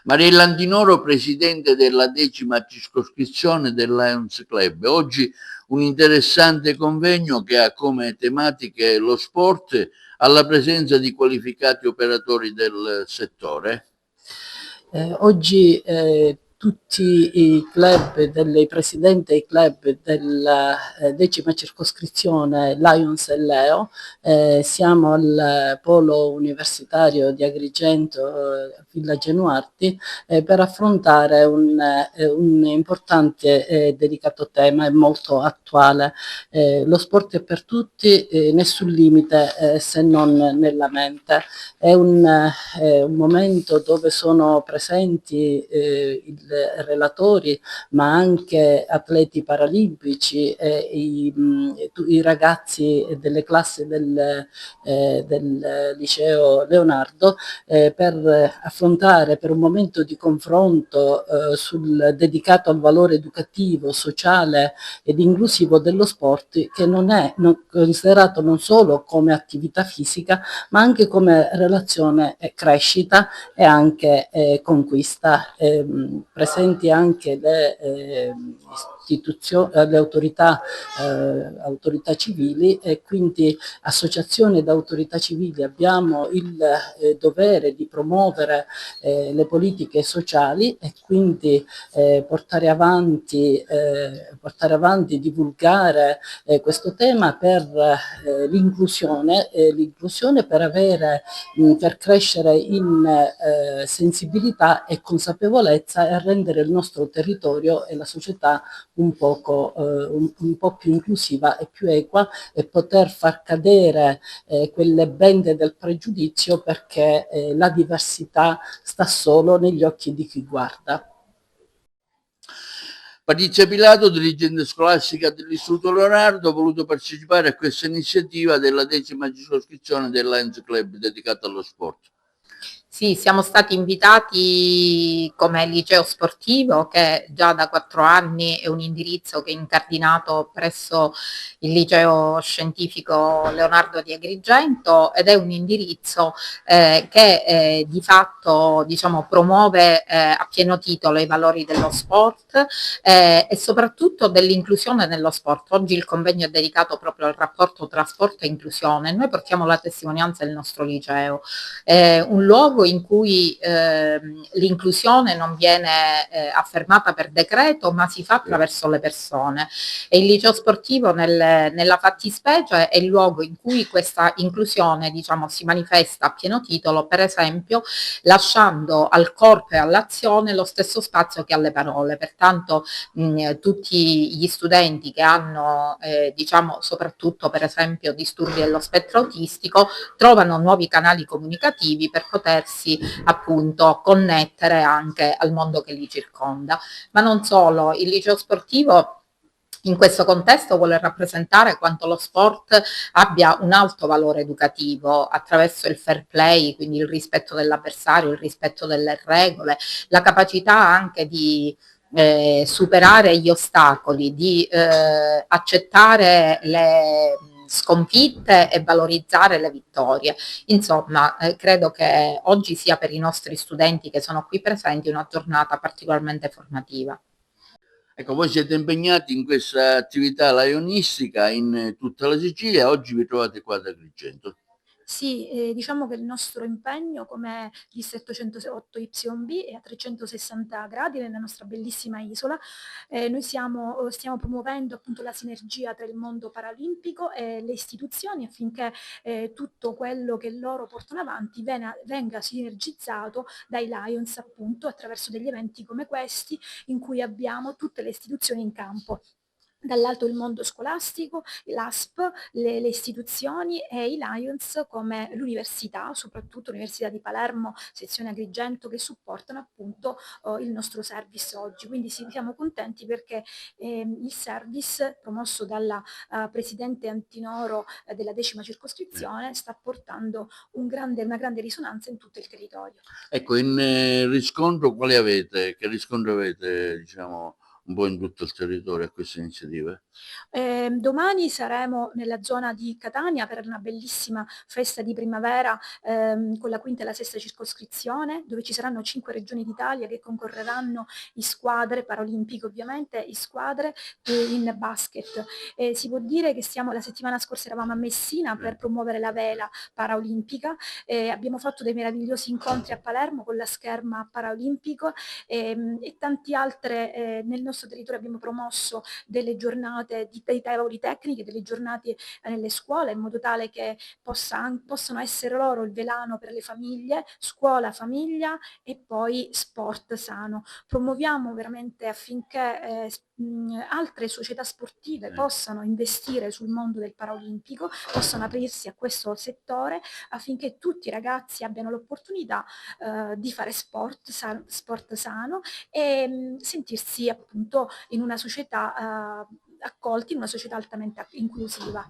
Mariella Antinoro, presidente della 10ª circoscrizione del Lions Club. Oggi un interessante convegno che ha come tematiche lo sport alla presenza di qualificati operatori del settore. Oggi tutti i club, i presidenti dei club della 10ª circoscrizione Lions e Leo, siamo al polo universitario di Agrigento, Villa Genuardi, per affrontare un importante e delicato tema e molto attuale. Lo sport è per tutti, nessun limite se non nella mente. È un momento dove sono presenti i relatori, ma anche atleti paralimpici e i ragazzi delle classi del liceo Leonardo, per affrontare per un momento di confronto dedicato al valore educativo, sociale ed inclusivo dello sport, che non è considerato non solo come attività fisica, ma anche come relazione e crescita e anche conquista. Presenti anche le autorità civili, e quindi associazioni ed autorità civili abbiamo il dovere di promuovere le politiche sociali e quindi portare avanti, divulgare questo tema per l'inclusione per crescere in sensibilità e consapevolezza e rendere il nostro territorio e la società un po' più inclusiva e più equa, e poter far cadere quelle bende del pregiudizio, perché la diversità sta solo negli occhi di chi guarda. Patrizia Pilato, dirigente scolastica dell'Istituto Leonardo, ha voluto partecipare a questa iniziativa della 10ª circoscrizione del Lions Club dedicata allo sport. Sì, siamo stati invitati come liceo sportivo, che già da 4 anni è un indirizzo che è incardinato presso il liceo scientifico Leonardo di Agrigento, ed è un indirizzo che di fatto, diciamo, promuove a pieno titolo i valori dello sport e soprattutto dell'inclusione nello sport. Oggi il convegno è dedicato proprio al rapporto tra sport e inclusione. Noi portiamo la testimonianza del nostro liceo, un luogo in cui l'inclusione non viene affermata per decreto, ma si fa attraverso le persone, e il liceo sportivo nella fattispecie è il luogo in cui questa inclusione, diciamo, si manifesta a pieno titolo, per esempio lasciando al corpo e all'azione lo stesso spazio che alle parole. Pertanto tutti gli studenti che hanno diciamo soprattutto per esempio disturbi dello spettro autistico trovano nuovi canali comunicativi per potersi appunto connettere anche al mondo che li circonda. Ma non solo, il liceo sportivo in questo contesto vuole rappresentare quanto lo sport abbia un alto valore educativo attraverso il fair play, quindi il rispetto dell'avversario, il rispetto delle regole, la capacità anche di superare gli ostacoli, di accettare le sconfitte e valorizzare le vittorie. Insomma, credo che oggi sia per i nostri studenti che sono qui presenti una giornata particolarmente formativa. Ecco, voi siete impegnati in questa attività lionistica in tutta la Sicilia e oggi vi trovate qua ad Agrigento. Sì, diciamo che il nostro impegno come distretto 108 YB è a 360 gradi nella nostra bellissima isola. Noi stiamo promuovendo appunto la sinergia tra il mondo paralimpico e le istituzioni, affinché tutto quello che loro portano avanti venga sinergizzato dai Lions, appunto, attraverso degli eventi come questi, in cui abbiamo tutte le istituzioni in campo. Dall'alto il mondo scolastico, l'ASP, le istituzioni e i Lions, come l'università, soprattutto l'Università di Palermo, sezione Agrigento, che supportano appunto il nostro service oggi. Quindi siamo contenti perché il service promosso dalla Presidente Antinoro della 10ª circoscrizione sta portando una grande risonanza in tutto il territorio. Ecco, in riscontro quali avete? Che riscontro avete, diciamo, un po' in tutto il territorio a queste iniziative? Domani saremo nella zona di Catania per una bellissima festa di primavera con la quinta e la sesta circoscrizione, dove ci saranno 5 regioni d'Italia che concorreranno in squadre, paraolimpiche ovviamente, in squadre in basket. Si può dire che la settimana scorsa eravamo a Messina per promuovere la vela paraolimpica, abbiamo fatto dei meravigliosi incontri a Palermo con la scherma paraolimpico e tanti altre nel nostro territorio abbiamo promosso delle giornate dei tavoli tecniche, delle giornate nelle scuole, in modo tale che possano essere loro il volano per le famiglie, scuola, famiglia e poi sport sano. Promuoviamo veramente affinché altre società sportive possano investire sul mondo del paraolimpico, possano aprirsi a questo settore affinché tutti i ragazzi abbiano l'opportunità di fare sport sano e sentirsi appunto in una società accolti, in una società altamente inclusiva.